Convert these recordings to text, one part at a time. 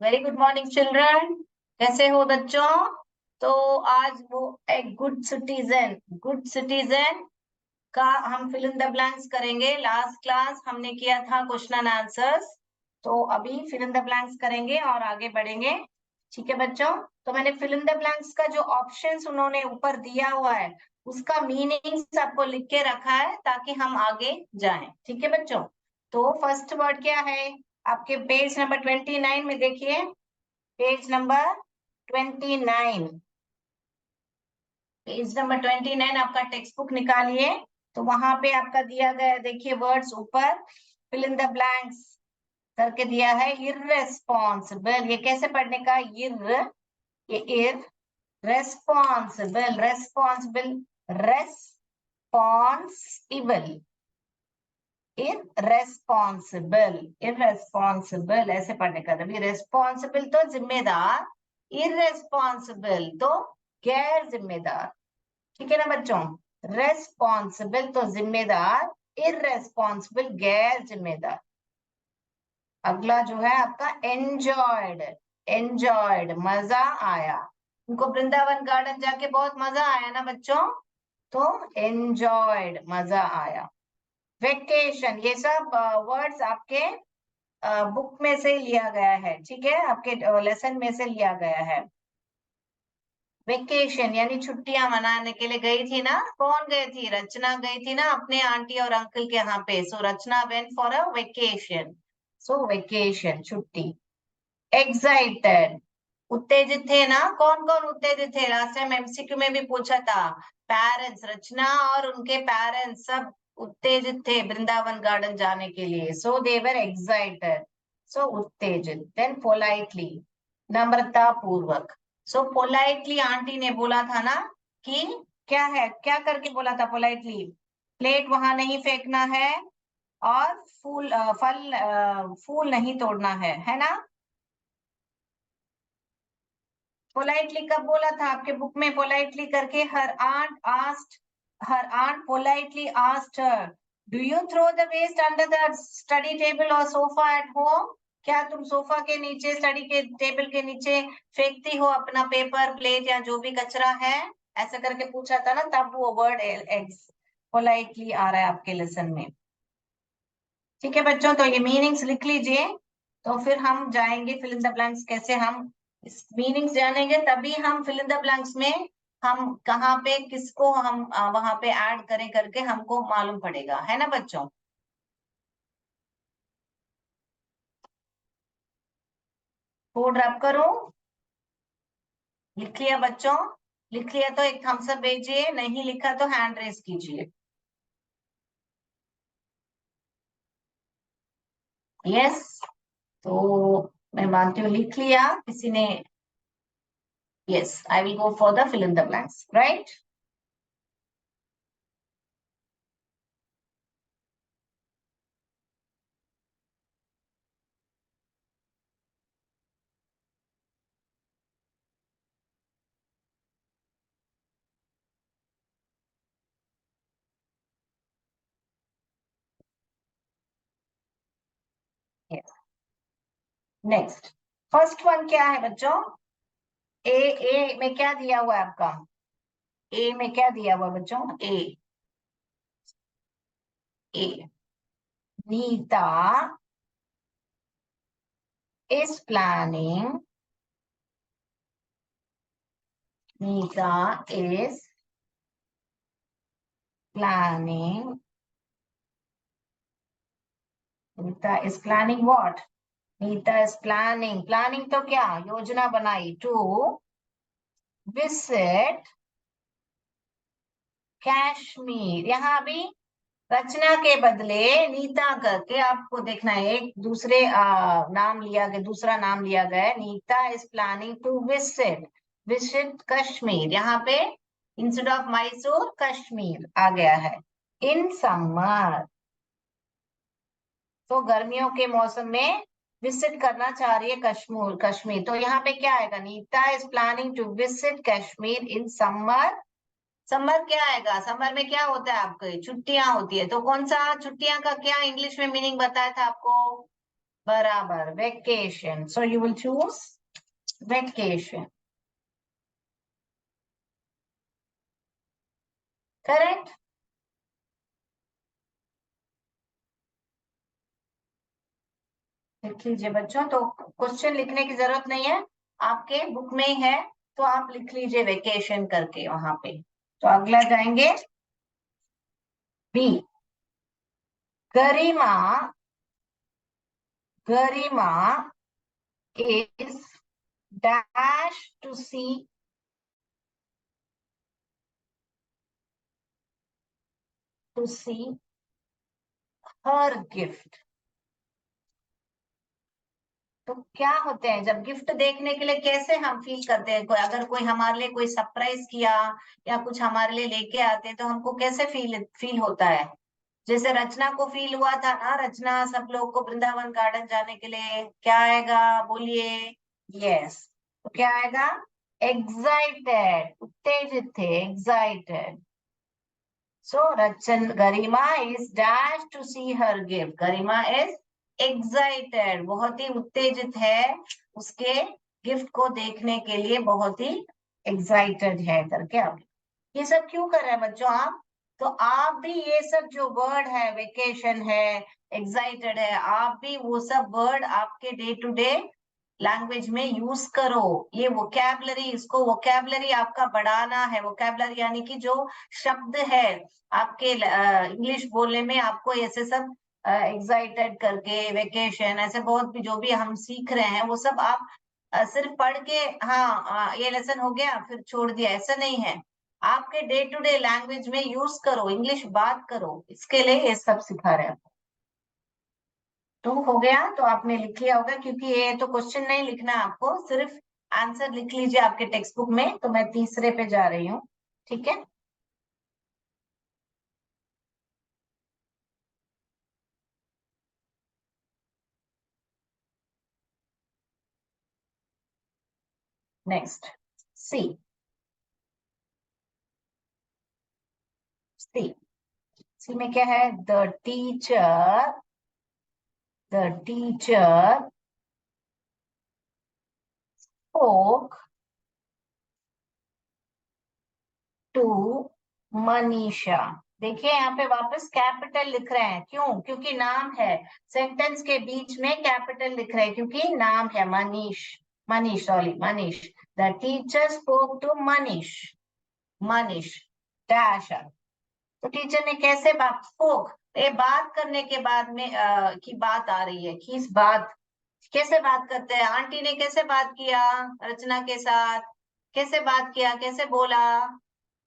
Very good morning children. कैसे हो बच्चों? तो आज वो एक गुड सिटीजन का हम फिल इन द ब्लैंक्स करेंगे। लास्ट क्लास हमने किया था क्वेश्चन एंड आंसर्स, तो अभी फिल इन द ब्लैंक्स करेंगे और आगे बढ़ेंगे। ठीक है बच्चों? तो मैंने फिल इन द ब्लैंक्स का जो ऑप्शंस उन्होंने ऊपर दिया हुआ है उसका मीनिंग आपको लिख के रखा है ताकि हम आगे जाएं। ठीक है बच्चों? तो फर्स्ट वर्ड क्या है? आपके पेज नंबर 29 में देखिए। पेज नंबर 29, पेज नंबर 29 आपका टेक्स्ट बुक निकालिए। तो वहां पे आपका दिया गया है, देखिए वर्ड्स ऊपर फिल इन द ब्लैंक्स करके दिया है। इररेस्पॉन्सिबल, ये कैसे पढ़ने का? ये irresponsible, responsible, responsible, irresponsible, irresponsible ऐसे पढ़ने का। तभी रेस्पॉन्सिबल तो जिम्मेदार, इररेस्पॉन्सिबल तो गैर जिम्मेदार। ठीक है ना बच्चों? रेस्पॉन्सिबल तो जिम्मेदार, इररेस्पॉन्सिबल गैर जिम्मेदार। अगला जो है आपका एंजॉयड, एंजॉयड मजा आया। उनको वृंदावन गार्डन जाके बहुत मजा आया ना बच्चों? तो एंजॉयड मजा आया। वेकेशन, ये सब वर्ड्स आपके बुक में से लिया गया है। ठीक है? आपके लेसन में से लिया गया है। वेकेशन यानी छुट्टियां मनाने के लिए गई थी ना? कौन गई थी? रचना गई थी ना अपने आंटी और अंकल के यहाँ पे। So Rachna went for a vacation. So vacation छुट्टी। एक्साइटेड, उत्तेजित थे ना? कौन कौन उत्तेजित थे? लास्ट टाइम एमसीक्यू में भी पूछा था। पेरेंट्स, रचना और उनके पेरेंट्स सब उत्तेजित थे वृंदावन गार्डन जाने के लिए। सो दे वर एक्साइटेड। सो उत्तेजित। देन पोलाइटली, नम्रता पूर्वक। सो पोलाइटली आंटी ने बोला था ना कि क्या है, क्या करके बोला था पोलाइटली? प्लेट वहां नहीं फेंकना है और फूल नहीं तोड़ना है ना? पोलाइटली कब बोला था आपके बुक में? पोलाइटली करके her aunt politely asked her, do you throw the waste under the study table और सोफा एट होम? क्या तुम सोफा के नीचे, स्टडी के टेबल के नीचे फेंकती हो अपना पेपर, प्लेट या जो भी कचरा है? ऐसा करके पूछा था ना, तब वो वर्ड एग्स पोलाइटली आ रहा है आपके लेसन में। ठीक है बच्चों? तो ये मीनिंग्स लिख लीजिए। तो फिर हम जाएंगे फिल इन द ब्लैंक्स। कैसे हम इस मीनिंग्स जानेंगे तभी हम फिल इन द ब्लैंक्स में हम कहाँ पे किसको हम वहां पे ऐड करें करके हमको मालूम पड़ेगा, है ना बच्चों? कोड रब करो। लिख लिया बच्चों? लिख लिया तो एक थम्स अप भेजिए, नहीं लिखा तो हैंड रेस कीजिए। यस, तो मैं मानती हूँ लिख लिया किसी ने। Yes, I will go for the fill in the blanks, right? Yes, next. First one क्या है बच्चों? ए में क्या दिया हुआ है आपका? ए में क्या दिया हुआ है बच्चों? ए, ए, Nita is planning, Nita is planning, Nita is planning what? Nita is planning, planning तो क्या? योजना बनाई, to visit कश्मीर। यहाँ अभी रचना के बदले नीता करके आपको देखना है, एक दूसरे नाम लिया गया, दूसरा नाम लिया गया है। Nita is planning to visit, visit Kashmir. यहाँ पे इंस्टेड ऑफ मैसूर कश्मीर आ गया है। इन समर, तो गर्मियों के मौसम में विजिट करना चाह रही है कश्मीर, कश्मीर। तो यहाँ पे क्या आएगा? Nita is planning to visit Kashmir in summer. Summer क्या आएगा? समर में क्या होता है आपके? छुट्टियां होती है। तो कौन सा छुट्टियां का क्या इंग्लिश में मीनिंग बताया था आपको? बराबर, vacation. So you will choose vacation. Correct. लिख लीजिए बच्चों. तो क्वेश्चन लिखने की जरूरत नहीं है, आपके बुक में ही है. तो आप लिख लीजिए वेकेशन करके वहां पे. तो अगला जाएंगे B. Garima. Garima is dash to see her gift. तो क्या होते हैं जब गिफ्ट देखने के लिए कैसे हम फील करते हैं? कोई अगर कोई हमारे लिए कोई सरप्राइज किया या कुछ हमारे लिए लेके आते हैं तो हमको कैसे फील फील होता है? जैसे रचना को फील हुआ था ना, रचना सब लोग को वृंदावन गार्डन जाने के लिए क्या आएगा बोलिए? यस. तो क्या आएगा? एक्साइटेड. उत्तेजित थे, excited. So Garima is dashed to see her gift. Garima is excited. बहुत ही उत्तेजित है उसके गिफ्ट को देखने के लिए, बहुत ही एक्साइटेड है करके. आप ये सब क्यों कर रहे हैं बच्चों आप? तो आप भी ये सब जो वर्ड है, वेकेशन है, एक्साइटेड है, आप भी वो सब वर्ड आपके डे टू डे लैंग्वेज में यूज करो. ये वोकैबलरी, इसको वोकैबलरी आपका बढ़ाना है. वोकैबलरी यानी कि जो शब्द है आपके इंग्लिश बोलने में, आपको ऐसे सब एक्साइटेड करके, वेकेशन, ऐसे बहुत भी जो भी हम सीख रहे हैं वो सब आप सिर्फ पढ़ के, हाँ ये लेसन हो गया फिर छोड़ दिया, ऐसा नहीं है. आपके डे टू डे लैंग्वेज में यूज करो, इंग्लिश बात करो, इसके लिए ये सब सिखा रहे हैं. तो हो गया. तो आपने लिख लिया होगा, क्योंकि ये तो क्वेश्चन नहीं लिखना है आपको, सिर्फ आंसर लिख लीजिए आपके टेक्स्ट बुक में. तो मैं तीसरे पे जा रही हूँ. ठीक है. नेक्स्ट सी. सी. सी में क्या है? The teacher spoke to Manisha. देखिए यहाँ पे वापस कैपिटल लिख रहे हैं. क्यों? क्योंकि नाम है. सेंटेंस के बीच में कैपिटल लिख रहे हैं क्योंकि नाम है Manish. Manish, sorry, Manish. The teacher spoke to Manish. Manish dash. तो टीचर ने कैसे बात स्पोक, ये बात करने के बाद में की बात आ रही है. किस बात, कैसे बात करते हैं? आंटी ने कैसे बात किया रचना के साथ? कैसे बात किया, कैसे बोला?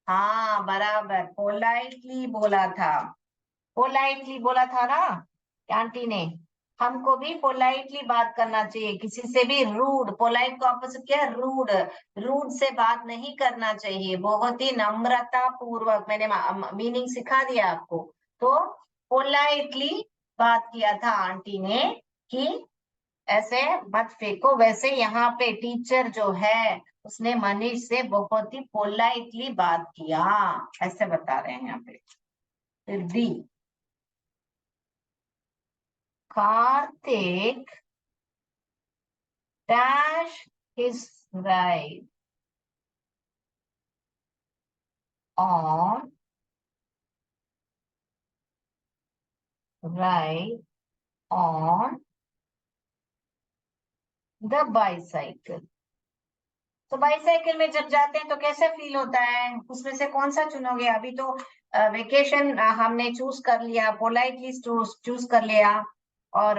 हाँ बराबर, पोलाइटली बोला था. पोलाइटली बोला था ना आंटी ने. हमको भी पोलाइटली बात करना चाहिए, किसी से भी रूड. पोलाइट को ऑपोजिट क्या है? रूड. रूड से बात नहीं करना चाहिए, बहुत ही नम्रता पूर्वक. मैंने मीनिंग सिखा दिया आपको. तो पोलाइटली बात किया था आंटी ने कि ऐसे मत फेंको. वैसे यहाँ पे टीचर जो है उसने मनीष से बहुत ही पोलाइटली बात किया, ऐसे बता रहे हैं यहाँ पे. फिर D. Kartik dash his ride on ride on the bicycle. तो बाईसाइकिल में जब जाते हैं तो कैसे फील होता है? उसमें से कौन सा चुनोगे? अभी तो वेकेशन हमने चूज कर लिया, पोलाइटली चूज कर लिया, और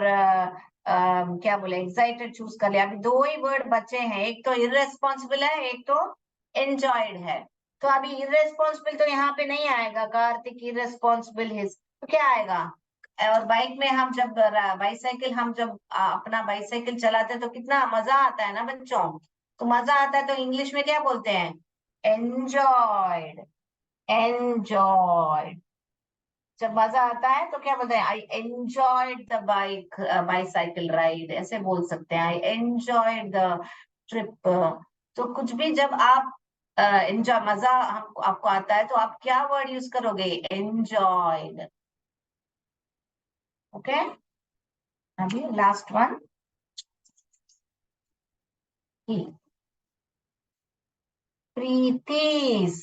क्या बोले, एक्साइटेड चूज कर लिया. अभी दो ही वर्ड बचे हैं, एक तो इररेस्पॉन्सिबल है, एक तो एंजॉयड है. तो अभी इररेस्पॉन्सिबल तो यहाँ पे नहीं आएगा. कार्तिक इररेस्पॉन्सिबल हिज, तो क्या आएगा? और बाइक में हम जब बाईसाइकिल, हम जब अपना बाईसाइकिल चलाते हैं तो कितना मजा आता है ना बच्चों. तो मजा आता है तो इंग्लिश में क्या बोलते हैं? एंजॉयड. एंजॉयड. जब मजा आता है तो क्या बोलते हैं? I enjoyed the bicycle ride, ऐसे बोल सकते हैं. I enjoyed the trip. तो कुछ भी जब आप एंजॉय, मजा हमको आपको आता है तो आप क्या वर्ड यूज करोगे? एंजॉयड. ओके. अभी लास्ट वन प्रीतिस,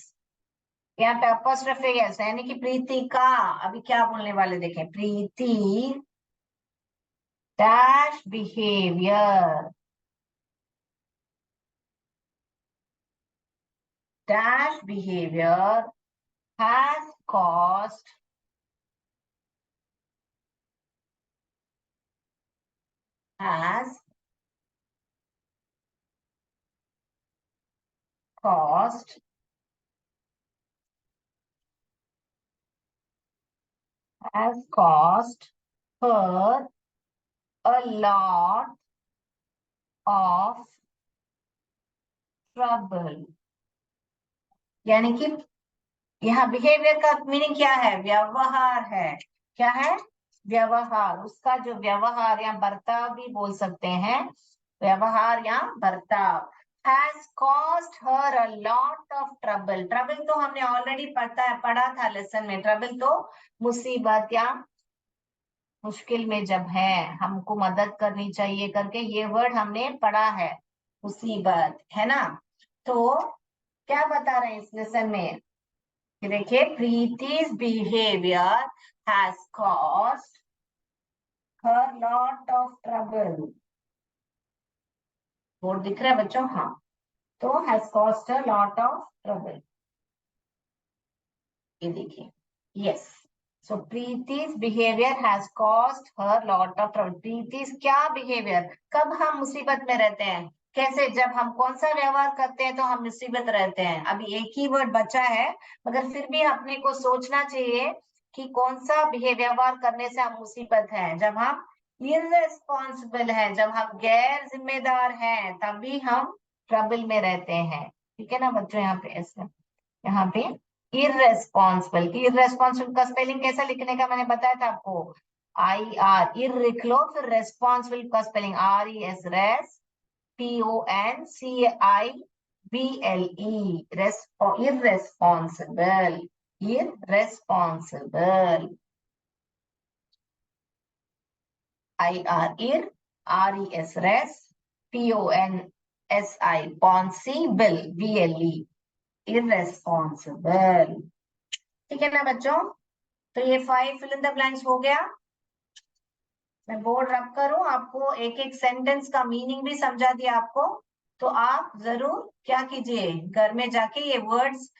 यहाँ पे अपॉस्ट्रोफी है यानी कि प्रीति का। अभी क्या बोलने वाले देखें, Preeti dash behaviour, dash behavior has caused has caused has caused her a lot of trouble। यानी कि यहाँ बिहेवियर का मीनिंग क्या है, व्यवहार है। क्या है, व्यवहार। उसका जो व्यवहार या बर्ताव भी बोल सकते हैं, व्यवहार या बर्ताव। has caused her a lot of trouble। Trouble तो हमने ऑलरेडी पढ़ा था लेसन में। ट्रबल तो मुसीबत या मुश्किल में जब है, हमको मदद करनी चाहिए करके, ये वर्ड हमने पढ़ा है, मुसीबत, है ना। तो क्या बता रहे हैं इस लेसन में, देखिए प्रीति's behavior has caused her lot of trouble। Board दिख रहा है बच्चों, हाँ। तो has caused her lot of trouble, ये देखिए, yes। So प्रीति's behavior has caused her lot of trouble। प्रीति's क्या behavior, कब हम मुसीबत में रहते हैं, कैसे, जब हम कौन सा व्यवहार करते हैं तो हम मुसीबत रहते हैं। अभी एक ही वर्ड बचा है, मगर फिर भी अपने को सोचना चाहिए कि कौन सा व्यवहार करने से हम मुसीबत है। जब हम इररेस्पॉन्सिबल है, जब हम गैर जिम्मेदार हैं, तभी हम ट्रबल में रहते हैं। ठीक है ना बच्चों, यहाँ पे ऐसे, यहाँ पे इररेस्पॉन्सिबल, इररेस्पॉन्सिबल का स्पेलिंग कैसा लिखने का मैंने बताया था आपको, IR, इर लिख लो, फिर रेस्पॉन्सिबल का spelling RES, res, PONCIBLE, irresponsible, irresponsible, IR, ir, RES, res, PONSI, ponsible, BLE, irresponsible. ठीक है ना बच्चों, तो ये 5 फिल इन द ब्लैंक्स हो गया। मैं बोर्ड रख करूं, आपको एक एक सेंटेंस का मीनिंग भी समझा दिया आपको। तो आप जरूर क्या कीजिए, घर में जाके ये वर्ड्स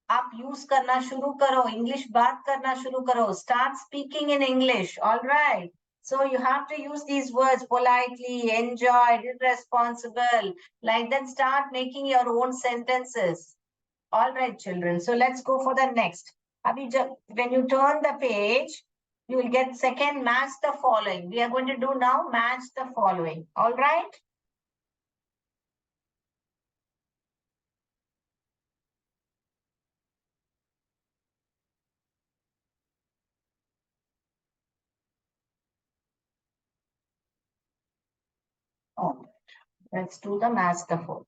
आप यूज करना शुरू करो, इंग्लिश बात करना शुरू करो, start speaking in English. All right, so you have to use these words politely, enjoyed, irresponsible, like that start making your own sentences। All right, children. So let's go for the next. Abhi when you turn the page, you will get second match the following. We are going to do now match the following. All right. All right. Let's do the match the following.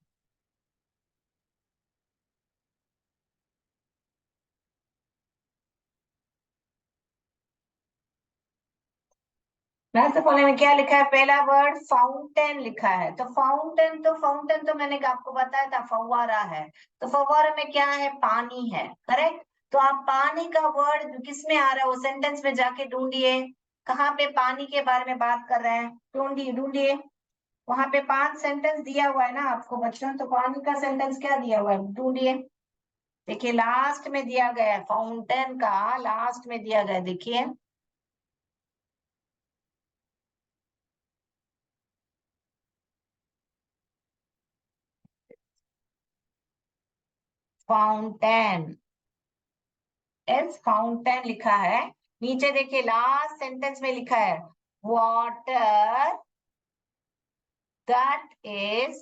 Math following में क्या लिखा है, पहला word fountain लिखा है। तो fountain तो मैंने आपको बताया था फव्वारा है। तो फव्वारा में क्या है, पानी है, करेक्ट। तो आप पानी का वर्ड किस में आ रहा है, वो सेंटेंस में जाके ढूंढिए, कहाँ पे पानी के बारे में बात कर रहे हैं, ढूंढिए ढूंढिए। वहां पे 5 सेंटेंस दिया हुआ है ना आपको बच्चों, तो पानी का सेंटेंस क्या दिया हुआ है ढूंढिए। देखिए लास्ट में दिया गया है, फाउंटेन का लास्ट में दिया गया है, देखिए फाउंटेन, एस फाउंटेन लिखा है। नीचे देखिए लास्ट सेंटेंस में लिखा है water that is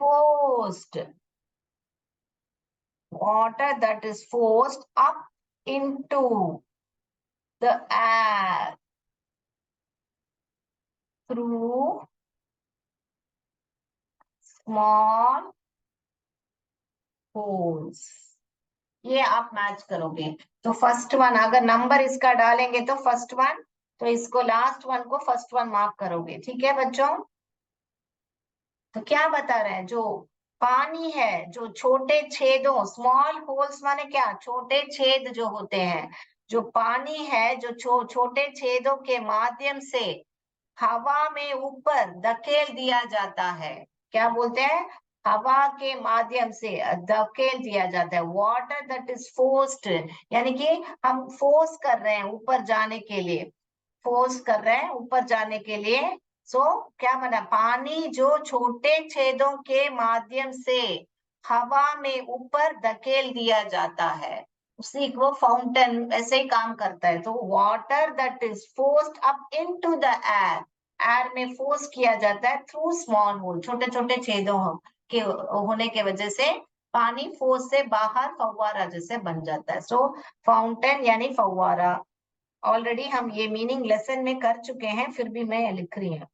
forced, water that is forced up into the air through small holes। ये आप मैच करोगे। तो फर्स्ट वन, अगर नंबर इसका डालेंगे तो फर्स्ट वन तो इसको लास्ट वन को फर्स्ट वन मार्क करोगे, ठीक है बच्चों। तो क्या बता रहे हैं, जो पानी है, जो छोटे छेदों, स्मॉल होल्स माने क्या, छोटे छेद जो होते हैं, जो पानी है जो छोटे छेदों के माध्यम से हवा में ऊपर धकेल दिया जाता है। क्या बोलते हैं, हवा के माध्यम से धकेल दिया जाता है। वाटर दैट इज फोर्स्ड, यानी कि हम फोर्स कर रहे हैं ऊपर जाने के लिए, फोर्स कर रहे हैं ऊपर जाने के लिए। सो क्या बना, पानी जो छोटे छेदों के माध्यम से हवा में ऊपर धकेल दिया जाता है, उसी को फाउंटेन ऐसे ही काम करता है। तो water that is forced up into the air, air में फोर्स किया जाता है थ्रू स्मॉल होल, छोटे छोटे छेदों के होने के वजह से पानी फोर्स से बाहर फव्वारा जैसे बन जाता है। सो फाउंटेन यानी फव्वारा, ऑलरेडी हम ये मीनिंग लेसन में कर चुके हैं, फिर भी मैं लिख रही हूँ,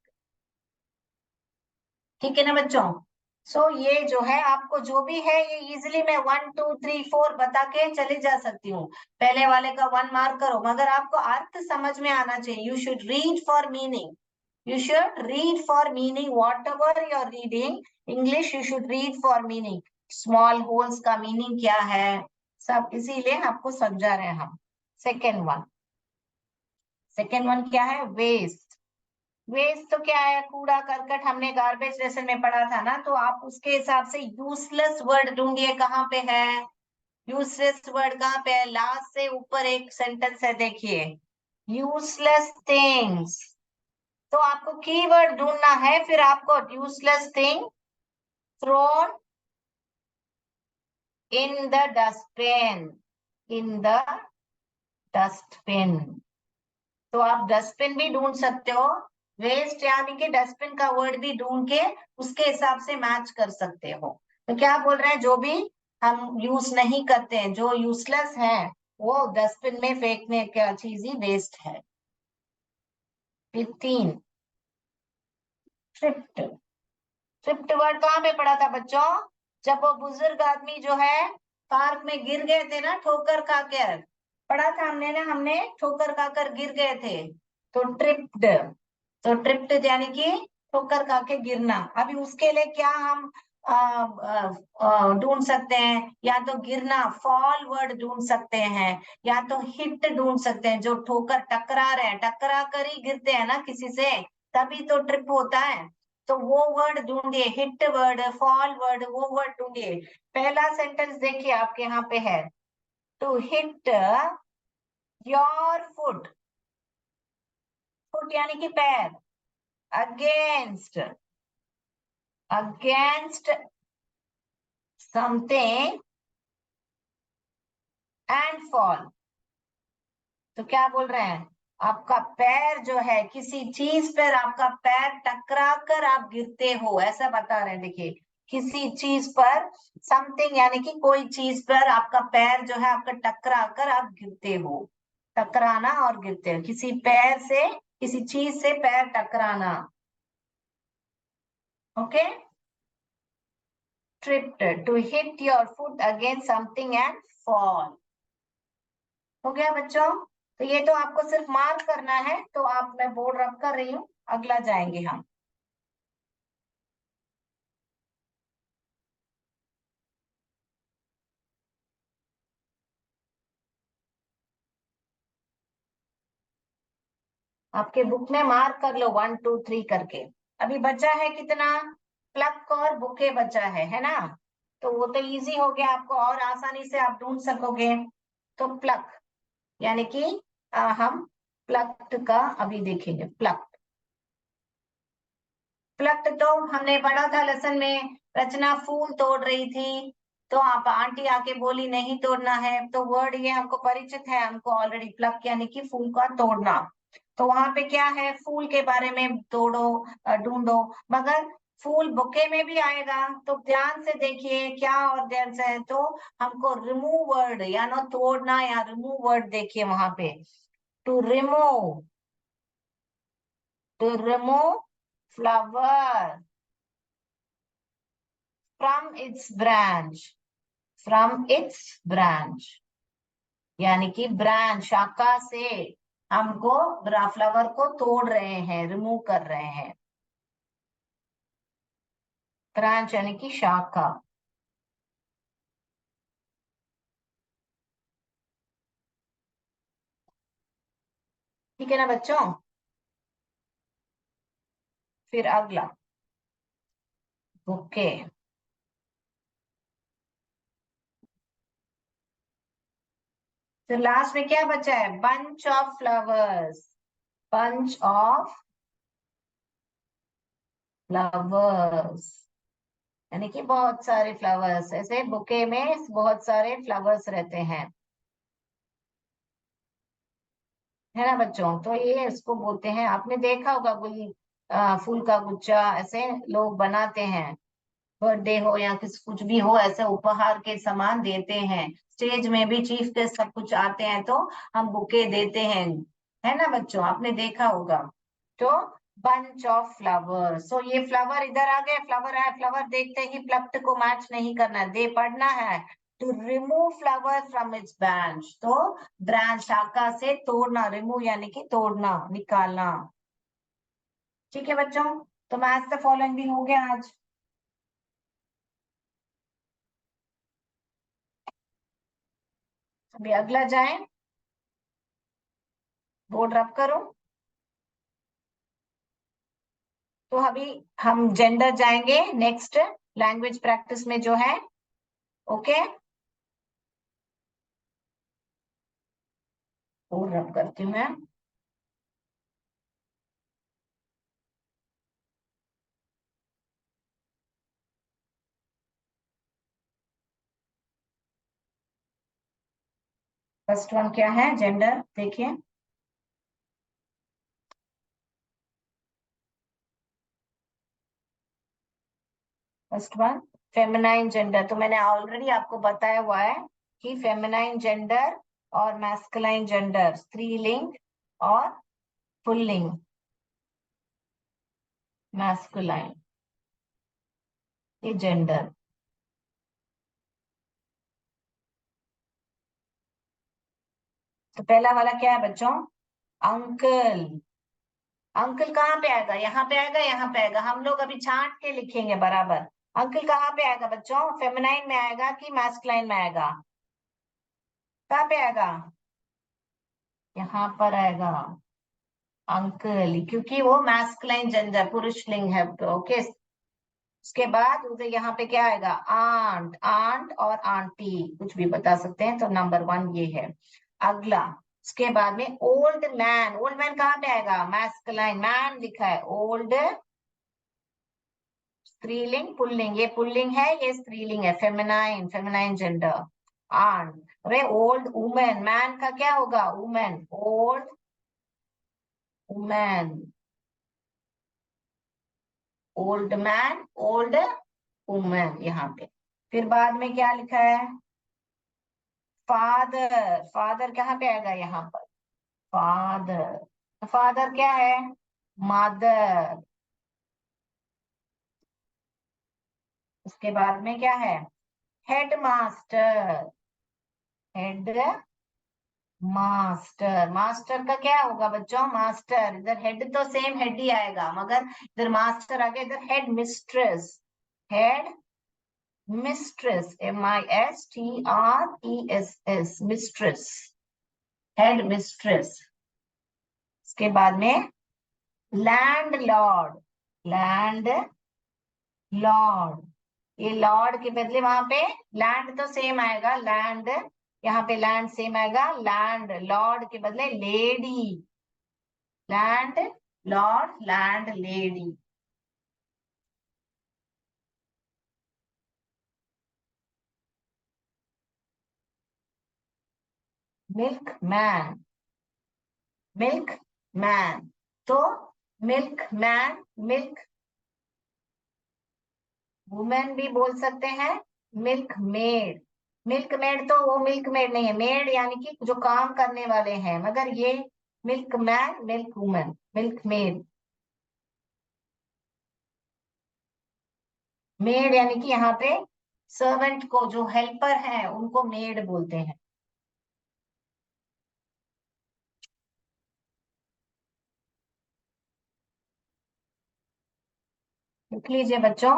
ठीक है ना बच्चों। ये जो है आपको जो भी है ये इजिली मैं 1 2 3 4 बता के चली जा सकती हूँ। पहले वाले का 1 मार्क करो, मगर आपको अर्थ समझ में आना चाहिए। You should read for meaning, you should read for meaning, whatever you are reading English, you should read for meaning. Small holes का मीनिंग क्या है, सब इसीलिए आपको समझा रहे हैं हम। सेकेंड वन, सेकेंड वन क्या है, वेस्ट। वेस्ट तो क्या है, कूड़ा करकट, हमने गार्बेज लेसन में पढ़ा था ना, तो आप उसके हिसाब से यूजलेस वर्ड ढूंढिए, कहाँ पे है यूजलेस वर्ड, कहाँ पे है, लास्ट से ऊपर एक सेंटेंस है देखिए, यूजलेस थिंग्स। तो आपको कीवर्ड ढूंढना है, फिर आपको useless thing thrown in the dustbin, in the dustbin. तो आप डस्टबिन भी ढूंढ सकते हो, वेस्ट यानी कि डस्टबिन का वर्ड भी ढूंढ के उसके हिसाब से मैच कर सकते हो। तो क्या बोल रहे हैं, जो भी हम यूज नहीं करते हैं, जो यूजलेस है, वो डस्टबिन में फेंकने का चीज ही वेस्ट है। फिर 3, ट्रिप्ट। ट्रिप्ट वर्ड कहाँ पे पढ़ा था बच्चों, जब वो बुजुर्ग आदमी जो है पार्क में गिर गए थे ना, ठोकर खाकर, पढ़ा था हमने ना, हमने ठोकर खाकर गिर गए थे, तो ट्रिप्ड। तो ट्रिप्ड यानी कि ठोकर खा के गिरना। अभी उसके लिए क्या हम ढूंढ सकते हैं, या तो गिरना, फॉल वर्ड ढूंढ सकते हैं, या तो हिट ढूंढ सकते हैं, जो ठोकर टकरा रहे हैं, टकरा कर ही गिरते हैं ना किसी से, तभी तो ट्रिप होता है। तो वो वर्ड ढूंढिए, हिट वर्ड, फॉल वर्ड, वो वर्ड ढूंढिए। पहला सेंटेंस देखिए आपके यहाँ पे है, to hit your foot, foot यानी कि पैर, against, against something and fall. तो क्या बोल रहे हैं, आपका पैर जो है किसी चीज पर, आपका पैर टकरा कर आप गिरते हो, ऐसा बता रहे हैं। देखिए, किसी चीज पर, समथिंग यानी कि कोई चीज पर आपका पैर जो है आपका टकरा कर आप गिरते हो, टकराना और गिरते हो, किसी पैर से, किसी चीज से पैर टकराना। Okay, tripped, to hit your foot against something and fall. हो गया बच्चों। तो ये तो आपको सिर्फ मार्क करना है, तो आप, मैं बोर्ड रब कर रही हूँ, अगला जाएंगे हम। आपके बुक में मार्क कर लो 1 2 3 करके। अभी बचा है कितना, प्लक और बुके बचा है ना। तो वो तो इजी हो गया, आपको और आसानी से आप ढूंढ सकोगे। तो प्लक यानी कि हम प्लक्ट का अभी देखेंगे। प्लक, प्लक्ट तो हमने पढ़ा था लेसन में, रचना फूल तोड़ रही थी, तो आप आंटी आके बोली नहीं तोड़ना है, तो वर्ड ये हमको परिचित है, हमको ऑलरेडी, प्लक यानी कि फूल का तोड़ना। तो वहां पे क्या है, फूल के बारे में तोड़ो, ढूंढो, मगर फूल बुके में भी आएगा, तो ध्यान से देखिए क्या, और ध्यान से है तो हमको रिमूव वर्ड, या ना तोड़ना या रिमूव वर्ड देखिए वहां पे, to remove, to remove flower from its branch, from its branch यानी कि ब्रांच, शाखा से, हमको फ्लावर को तोड़ रहे हैं, रिमूव कर रहे हैं। ब्रांच यानी कि शाखा। ठीक है ना बच्चों। फिर अगला बुके। फिर लास्ट में क्या बचा है? Bunch of flowers. Bunch of flowers यानी कि बहुत सारे फ्लावर्स, ऐसे बुके में बहुत सारे फ्लावर्स रहते हैं, है ना बच्चों। तो ये इसको बोलते हैं, आपने देखा होगा फूल का गुच्छा ऐसे लोग बनाते हैं, बर्थडे हो या किस कुछ भी हो, ऐसे उपहार के सामान देते हैं। स्टेज में भी चीफ गेस्ट सब कुछ आते हैं तो हम बुके देते हैं, है ना बच्चों, आपने देखा होगा। तो बंच ऑफ फ्लावर, सो ये फ्लावर इधर आ गए, फ्लावर है, फ्लावर देखते ही प्लक्ट को मैच नहीं करना है, दे पढ़ना है। To remove flower from its branch, तो ब्रांच शाखा से तोड़ना, रिमूव यानी कि तोड़ना, निकालना। ठीक है बच्चों, तो मैच द फॉलोइंग भी हो गया आज। अभी अगला जाए, बोर्ड रब करो। तो अभी हम जेंडर जाएंगे नेक्स्ट, लैंग्वेज प्रैक्टिस में जो है। ओके, बोर्ड रब करती हूँ मैं। फर्स्ट वन क्या है? जेंडर देखिए। फर्स्ट वन फेमिनाइन जेंडर, तो मैंने ऑलरेडी आपको बताया हुआ है कि फेमिनाइन जेंडर और मैस्कुलाइन जेंडर, स्त्रीलिंग और पुल्लिंग, मैस्कुलाइन, ये जेंडर। तो पहला वाला क्या है बच्चों? अंकल। अंकल कहाँ पे आएगा? यहाँ पे आएगा, यहाँ पे आएगा, हम लोग अभी छांट के लिखेंगे बराबर। अंकल कहाँ पे आएगा बच्चों? फेमिनाइन में आएगा कि मैस्कुलाइन में आएगा? कहाँ पे आएगा? यहाँ पर आएगा अंकल, क्योंकि वो मैस्कुलाइन जेंडर, पुरुष लिंग है। ओके, उसके बाद उधर यहाँ पे क्या आएगा? आंट, आंट और आंटी, कुछ भी बता सकते हैं। तो नंबर वन ये है। अगला, उसके बाद में ओल्ड मैन। ओल्ड मैन कहाँ पे आएगा? मैस्कुलाइन, मैन लिखा है, ओल्ड स्त्रीलिंग, पुल्लिंग, ये पुल्लिंग है, ये स्त्रीलिंग है, फेमिनाइन, फेमिनाइन जेंडर। आंट। अरे ओल्ड वुमेन, मैन का क्या होगा? Women, old women, old man, old women यहाँ पे। फिर बाद में क्या लिखा है? फादर। फादर कहाँ पे आएगा? यहाँ पर फादर। फादर क्या है? मदर। उसके बाद में क्या है? Head master. Head master, master का क्या होगा बच्चों? मास्टर, इधर हेड तो सेम हेड ही आएगा, मगर इधर मास्टर आ गया, इधर head mistress. Head mistress, MISTRESS, mistress, head mistress. उसके बाद में लैंड लॉर्ड। लैंड लॉर्ड, ये लॉर्ड के बदले वहां पे लैंड तो सेम आएगा, लैंड, यहाँ पे लैंड सेम आएगा, लैंड लॉर्ड के बदले lady. Land Lord, land lady. Milk man, milk man, तो मिल्क मैन, मिल्क वुमेन भी बोल सकते हैं, मिल्क मेड। मिल्क मेड तो वो मिल्क मेड नहीं है, मेड यानी कि जो काम करने वाले हैं, मगर ये milk man, milk women, milk made. Made यानी कि यहाँ पे सर्वेंट को, जो हेल्पर है उनको मेड बोलते हैं। लिख लीजिए बच्चों।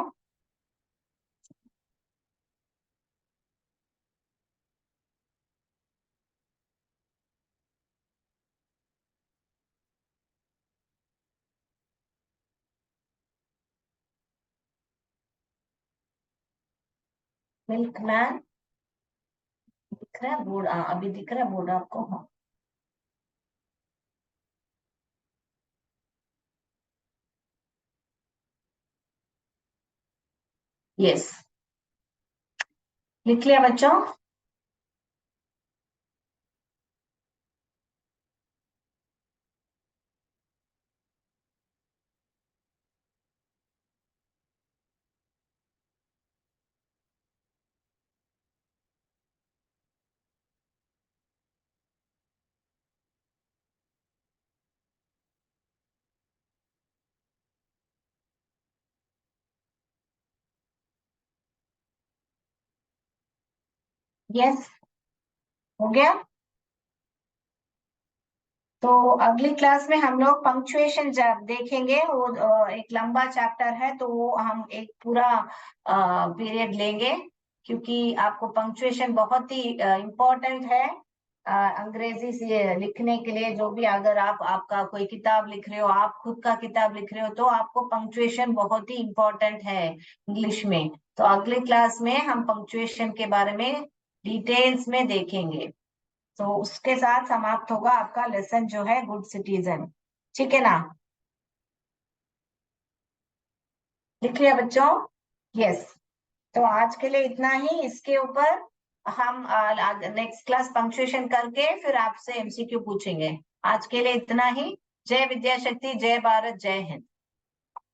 मिल्कमैन दिख रहा है बोर्ड? अभी दिख रहा है बोर्ड आपको? हाँ। यस, लिख लिया बच्चों? यस, हो गया। तो अगली क्लास में हम लोग पंक्चुएशन जब देखेंगे, वो एक लंबा चैप्टर है, तो वो हम एक पूरा पीरियड लेंगे, क्योंकि आपको पंक्चुएशन बहुत ही इम्पोर्टेंट है अंग्रेजी से लिखने के लिए। जो भी, अगर आप आपका कोई किताब लिख रहे हो, आप खुद का किताब लिख रहे हो, तो आपको पंक्चुएशन बहुत ही इम्पोर्टेंट है इंग्लिश में। तो अगली क्लास में हम पंक्चुएशन के बारे में डिटेल्स में देखेंगे। तो उसके साथ समाप्त होगा आपका लेसन जो है गुड सिटीजन। ठीक है ना? लिख लिया बच्चों? यस। तो आज के लिए इतना ही। इसके ऊपर हम नेक्स्ट क्लास पंक्चुएशन करके फिर आपसे एमसीक्यू पूछेंगे। आज के लिए इतना ही। जय विद्या शक्ति, जय भारत, जय हिंद।